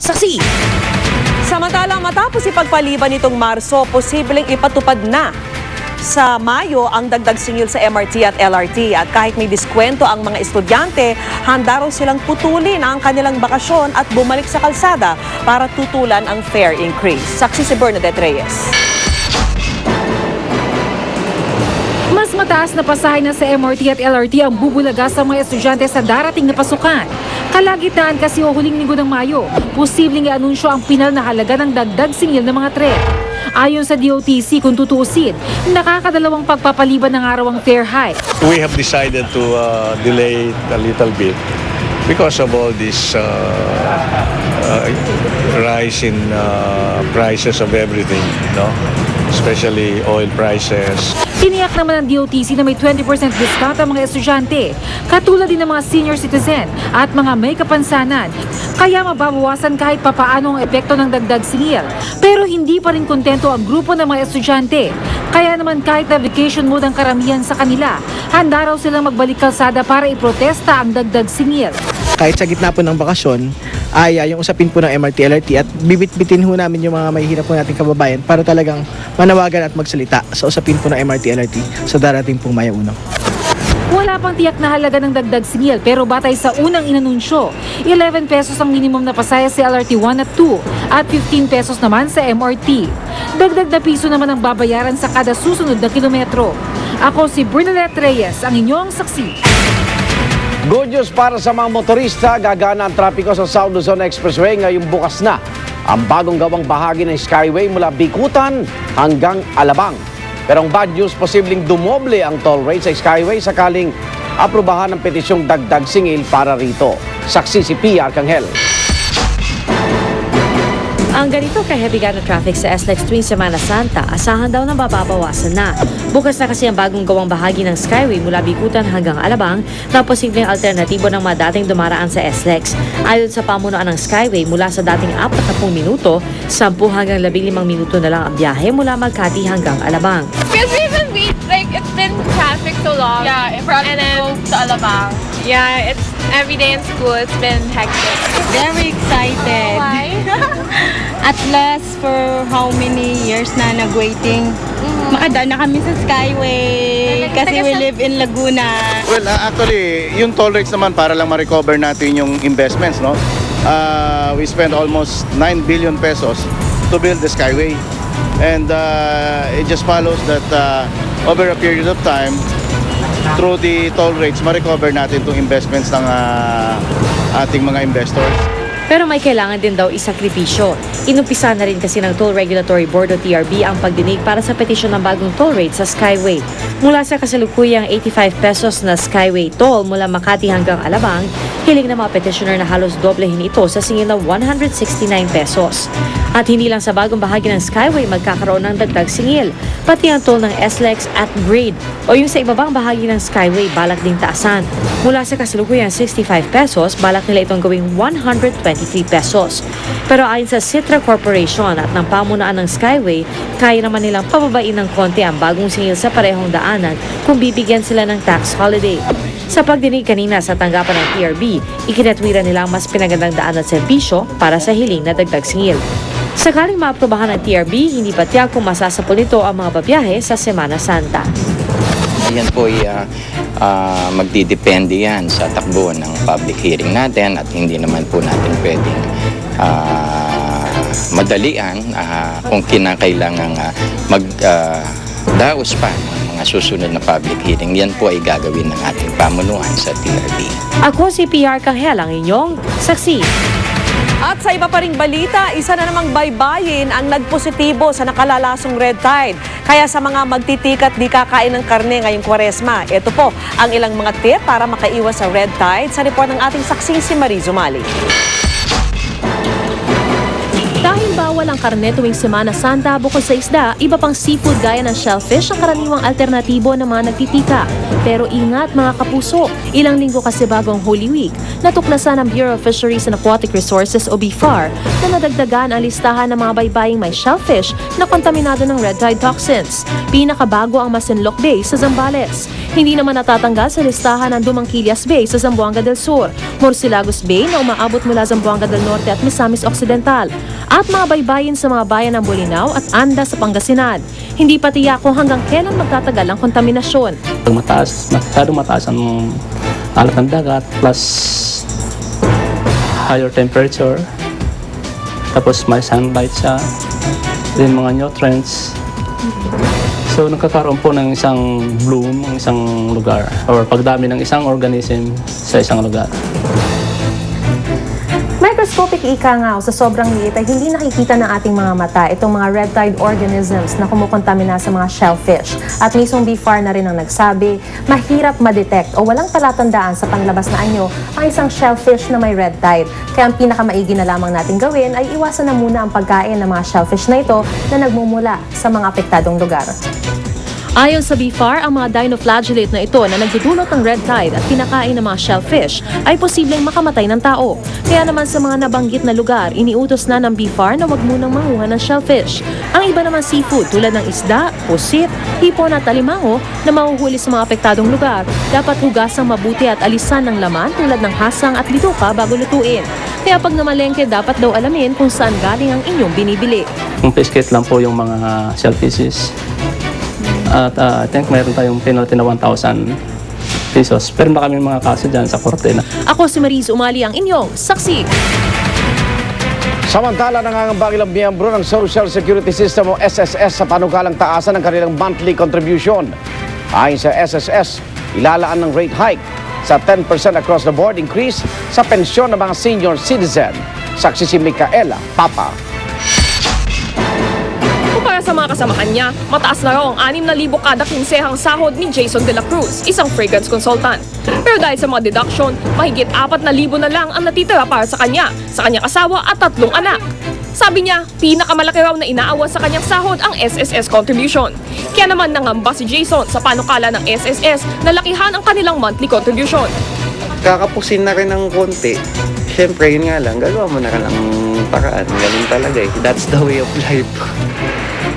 Saksi! Samantalang matapos ipagpaliban nitong Marso, posibleng ipatupad na sa Mayo ang dagdag singil sa MRT at LRT. At kahit may diskwento ang mga estudyante, handa raw silang putulin ang kanilang bakasyon at bumalik sa kalsada para tutulan ang fare increase. Saksi si Bernadette Reyes. Mas mataas na pasahe na sa MRT at LRT ang bubulaga sa mga estudyante sa darating na pasukan. Kalagitnaan kasi o huling linggo ng Mayo, posibleng i-anunsyo ang pinal na halaga ng dagdag singil ng mga tren. Ayon sa DOTC, kung tutuusin, nakakadalawang pagpapaliban ng araw ang fare hike. We have decided to delay it a little bit because of all this rise in prices of everything, no? Especially oil prices. Tiniyak naman ng DOTC na may 20% discount ang mga estudyante, katulad din ng mga senior citizen at mga may kapansanan. Kaya mababawasan kahit papaano ang epekto ng dagdag singil. Pero hindi pa rin kontento ang grupo ng mga estudyante. Kaya naman kahit na vacation mode ang karamihan sa kanila, handa raw silang magbalik kalsada para iprotesta ang dagdag singil. Kahit sa gitna po ng bakasyon, ay yung usapin po ng MRT, LRT at bibit-bitin ho namin yung mga mahihirap po nating kababayan para talagang manawagan at magsalita sa usapin po ng MRT, LRT sa darating pong Mayo 1. Wala pang tiyak na halaga ng dagdag singil pero batay sa unang inanunsyo, 11 pesos ang minimum na pasaya sa LRT 1 at 2 at 15 pesos naman sa MRT. Dagdag na piso naman ang babayaran sa kada susunod na kilometro. Ako si Bernadette Reyes, ang inyong saksi. Good news para sa mga motorista, gagana ang trapiko sa South Luzon Expressway ngayong bukas na ang bagong gawang bahagi ng Skyway mula Bikutan hanggang Alabang. Pero ang bad news, posibleng dumoble ang toll rate sa Skyway sakaling aprubahan ng petisyong dagdag singil para rito. Saksi si Pia Arcangel. Ang ganito ka-heavy na traffic sa SLEX tuwing Semana Santa, asahan daw na mababawasan na. Bukas na kasi ang bagong gawang bahagi ng Skyway mula Bikutan hanggang Alabang na posibleng alternatibo ng mga dating dumaraan sa SLEX. Ayon sa pamunuan ng Skyway, mula sa dating 40 minuto, 10 hanggang 15 minuto na lang ang biyahe mula Magkati hanggang Alabang. Because we've been it's been traffic so long. Yeah, and then to Alabang. Yeah, it's every day in school. It's been hectic. Very excited. Why? At last, for how many years na nag-waiting. Makadaan na kami sa Skyway kasi we live in Laguna. Well, actually, yung toll rates naman para lang ma-recover natin yung investments, no? We spent almost 9 billion pesos to build the Skyway. And it just follows that over a period of time, through the toll rates, ma-recover natin itong investments ng ating mga investors. Pero may kailangan din daw isakripisyo. Inumpisa na rin kasi ng Toll Regulatory Board o TRB ang pagdinig para sa petisyon ng bagong toll rate sa Skyway. Mula sa kasalukuyang 85 pesos na Skyway toll mula Makati hanggang Alabang, hiling ng mga petitioner na halos doblehin ito sa singil na 169 pesos. At hindi lang sa bagong bahagi ng Skyway magkakaroon ng dagdag singil, pati ang toll ng SLEX at Grade o yung sa ibabang bahagi ng Skyway balak ding taasan. Mula sa kasalukuyang 65 pesos, balak nila itong gawing 123 pesos. Pero ayon sa Citra Corporation at ng pamunaan ng Skyway, kaya naman nilang pababain ng konti ang bagong singil sa parehong daanan kung bibigyan sila ng tax holiday. Sa pagdinig kanina sa tanggapan ng TRB, ikinatwira nilang mas pinagandang daan at serbisyo para sa hiling na dagdag singil. Sakaling maaprubahan ng TRB, hindi pa tiyak kung masasapol nito ang mga babiyahe sa Semana Santa. Yan po ay magdidepende yan sa takbo ng public hearing natin at hindi naman po natin pwedeng madalian kung kinakailangan magdaos pa ng mga susunod na public hearing. Yan po ay gagawin ng ating pamunuan sa TRB. Ako si Pia Arcangel, ang inyong saksi. At sa iba pa ring balita, isa na namang baybayin ang nagpositibo sa nakalalasong red tide. Kaya sa mga magtitikat di kakain ng karne ngayong Kwaresma, ito po ang ilang mga tip para makaiwas sa red tide sa report ng ating saksing si Marie Zumali. Dahil bawal ang karne tuwing Semana Santa bukod sa isda, iba pang seafood gaya ng shellfish ang karaniwang alternatibo ng mga nagtitika. Pero ingat mga kapuso, ilang linggo kasi bago ang Holy Week, natuklasan ng Bureau of Fisheries and Aquatic Resources o BFAR na nadagdagan ang listahan ng mga baybaying may shellfish na kontaminado ng red tide toxins. Pinakabago ang Masinloc Bay sa Zambales. Hindi naman natatanggal sa listahan ang Dumangquillas Bay sa Zamboanga del Sur, Morcilagos Bay na umaabot mula Zamboanga del Norte at Misamis Occidental, at mga baybayin sa mga bayan ng Bolinao at Anda sa Pangasinan. Hindi pa tiyak kung hanggang kailan magtatagal ang kontaminasyon. Masyadong mataas ang alat ng dagat plus higher temperature, tapos may sunlight siya, din mga nutrients. So nagkakaroon po ng isang bloom ng isang lugar or pagdami ng isang organism sa isang lugar. Microscopic ika nga sa sobrang liit ay hindi nakikita ng ating mga mata itong mga red tide organisms na kumukontamina sa mga shellfish. At mismong BFAR na rin ang nagsabi, mahirap ma-detect o walang palatandaan sa panlabas na anyo ang isang shellfish na may red tide. Kaya ang pinakamaigi na lamang natin gawin ay iwasan na muna ang pagkain ng mga shellfish na ito na nagmumula sa mga apektadong lugar. Ayon sa BFAR, ang mga dinoflagellate na ito na nagdudulot ng red tide at kinakain ng mga shellfish ay posibleng makamatay ng tao. Kaya naman sa mga nabanggit na lugar, iniutos na ng BFAR na wag munang manguha ng shellfish. Ang iba naman seafood tulad ng isda, pusit, hipon at alimango na mahuhuli sa mga apektadong lugar, dapat hugasang mabuti at alisan ng laman tulad ng hasang at bituka bago lutuin. Kaya pag namalengke, dapat daw alamin kung saan galing ang inyong binibili. Yung fish kit lang po yung mga shellfishes. At I think mayroon tayong penalty na 1,000 pesos. Pero na kami mga kaso dyan sa korte na. Ako si Mariz Umali, ang inyong saksi. Samantala, nangangamba ilang miyembro ng Social Security System o SSS sa panukalang taasan ng kanilang monthly contribution. Ayon sa SSS, ilalaan ng rate hike sa 10% across the board increase sa pensyon ng mga senior citizen. Saksi si Micaela Papa. Para sa mga kasamahan niya, mataas na raw ang 6,000 kada kinsehang sahod ni Jason De La Cruz, isang fragrance consultant. Pero dahil sa mga deduction, mahigit 4,000 na lang ang natitira para sa kanyang asawa at 3 anak. Sabi niya, pinakamalaki raw na inaawas sa kanyang sahod ang SSS contribution. Kaya naman nangamba si Jason sa panukala ng SSS na lakihan ang kanilang monthly contribution. Kakapusin na rin ng konti. Siyempre, yun nga lang, gagawa mo na rin ang paraan. Ganun talaga eh. That's the way of life.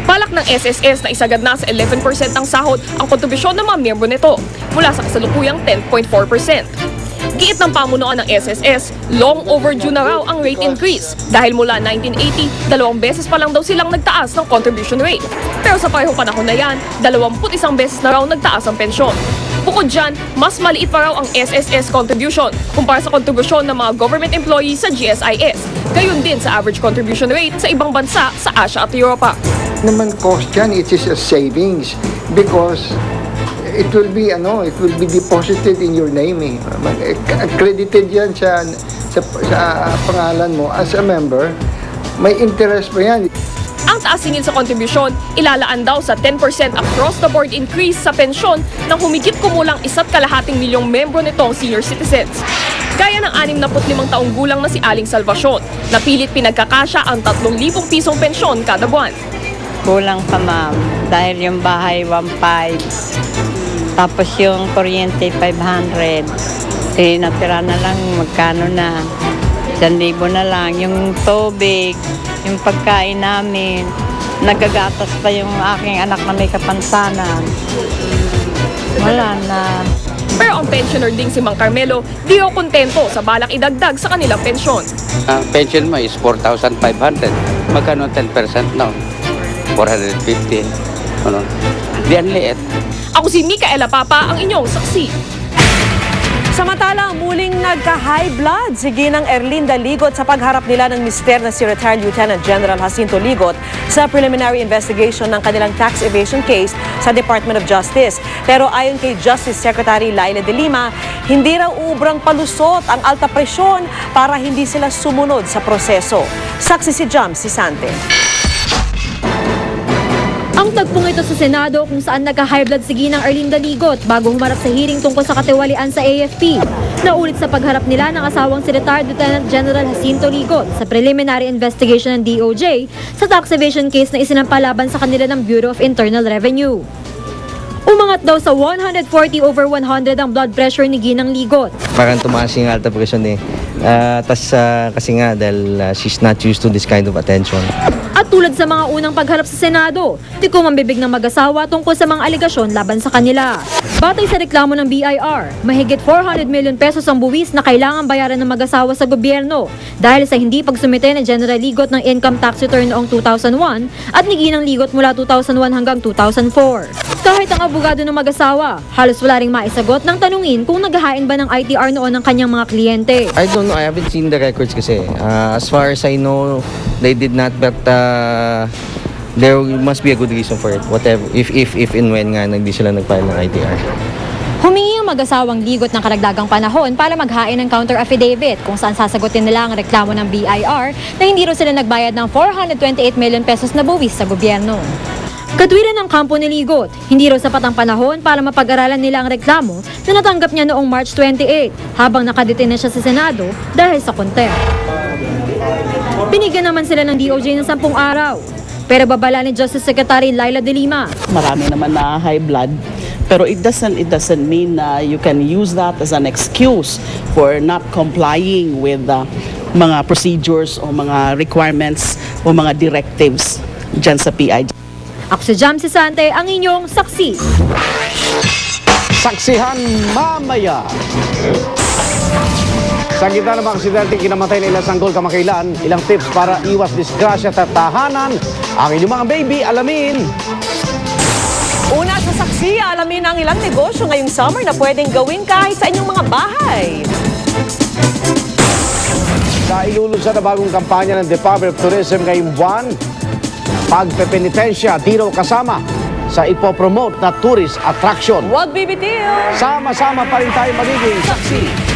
Balak ng SSS na isagad na sa 11% ang sahod ang kontribusyon ng mga miyembro nito mula sa kasalukuyang 10.4%. Giit ng pamunuan ng SSS, long overdue na raw ang rate increase dahil mula 1980, 2 beses pa lang daw silang nagtaas ng contribution rate. Pero sa parehong panahon na yan, 21 beses na raw nagtaas ang pensyon. Bukod dyan, mas maliit pa raw ang SSS contribution kumpara sa kontribusyon ng mga government employees sa GSIS. Gayon din sa average contribution rate sa ibang bansa sa Asia at Europa. Naman cost yan, it is a savings because it will be deposited in your name accredited yan sa pangalan mo as a member, may interest pa yan. Ang taas singil sa kontribusyon, ilalaan daw sa 10% across-the-board increase sa pensyon ng humigit kumulang 1.2 milyong membro nitong senior citizens. Gaya ng 65 taong gulang na si Aling Salvacion, na pilit pinagkakasya ang 3,000 pisong pensyon kada buwan. Kulang pa ma'am, dahil yung bahay 1,500, tapos yung kuryente 500. Natira na lang, magkano na? 1,000 na lang. Yung tubig, yung pagkain namin, nagagatas pa yung aking anak na may kapansanan. Wala na. Pero ang pensioner ding si Mang Carmelo, di raw kontento sa balak idagdag sa kanilang pensyon. Ang pension mo is 4,500. Magkano 10% now? 450. Di ang liit. Ako si Micaela Papa, ang inyong saksi. Samantala, muling nagka-high blood si Ginang Erlinda Ligot sa pagharap nila ng mister na si retired Lieutenant General Jacinto Ligot sa preliminary investigation ng kanilang tax evasion case sa Department of Justice. Pero ayon kay Justice Secretary Laila de Lima, hindi raw ubrang palusot ang alta presyon para hindi sila sumunod sa proseso. Saksi si Jam Sisante. Ang tagpong ito sa Senado kung saan nagka-high blood si Ginang Erlinda Ligot bago humarap sa hearing tungkol sa katiwalian sa AFP. Naulit sa pagharap nila ng asawang si retired Lieutenant General Jacinto Ligot sa preliminary investigation ng DOJ sa tax evasion case na isinampalaban sa kanila ng Bureau of Internal Revenue. Umangat daw sa 140/100 ang blood pressure ni Ginang Ligot. Parang tumaas yung alta pressure eh. Kasi nga dahil she's not used to this kind of attention. At tulad sa mga unang pagharap sa Senado, tikom ang bibig ng mag-asawa tungkol sa mga aligasyon laban sa kanila. Batay sa reklamo ng BIR, mahigit 400 million pesos ang buwis na kailangan bayaran ng mag-asawa sa gobyerno dahil sa hindi pagsumite ni General Ligot ng income tax return noong 2001 at ni Ginang Ligot mula 2001 hanggang 2004. Kahit ang abogado ng mag-asawa, halos wala ring maisagot ng tanungin kung naghahain ba ng ITR noon ng kanyang mga kliyente. I don't know, I haven't seen the records kasi. As far as I know, they did not, but there must be a good reason for it. Whatever, if and when nga hindi sila nag-file ng ITR. Humingi ang mag-asawang Ligot ng karagdagang panahon para maghain ng counter affidavit kung saan sasagutin nila ang reklamo ng BIR na hindi rin sila nagbayad ng 428 million pesos na buwis sa gobyerno. Katwiran ng kampo ni Ligot, hindi raw sapat ang panahon para mapag-aralan nila ang reklamo na natanggap niya noong March 28 habang nakadetain na siya sa Senado dahil sa contempt. Binigyan naman sila ng DOJ ng 10 araw. Pero babala ni Justice Secretary Laila De Lima. Marami naman na high blood. Pero it doesn't mean na you can use that as an excuse for not complying with mga procedures o mga requirements o mga directives dyan sa PI. Ako si Jam Sisante, ang inyong saksi. Saksihan mamaya. Sa gitna ng mga aksidente, kinamatay na ilang sanggol kamakailan, ilang tips para iwas disgrasya at tahanan. Ang inyong mga baby, alamin. Una sa saksi, alamin ang ilang negosyo ngayong summer na pwedeng gawin kahit sa inyong mga bahay. Sa ilulunsad na bagong kampanya ng Department of Tourism ngayong buwan, pagpepenitensya, di raw kasama sa ipopromote na tourist attraction. Huwag bibitiw! Sama-sama pa rin tayo magiging saksi.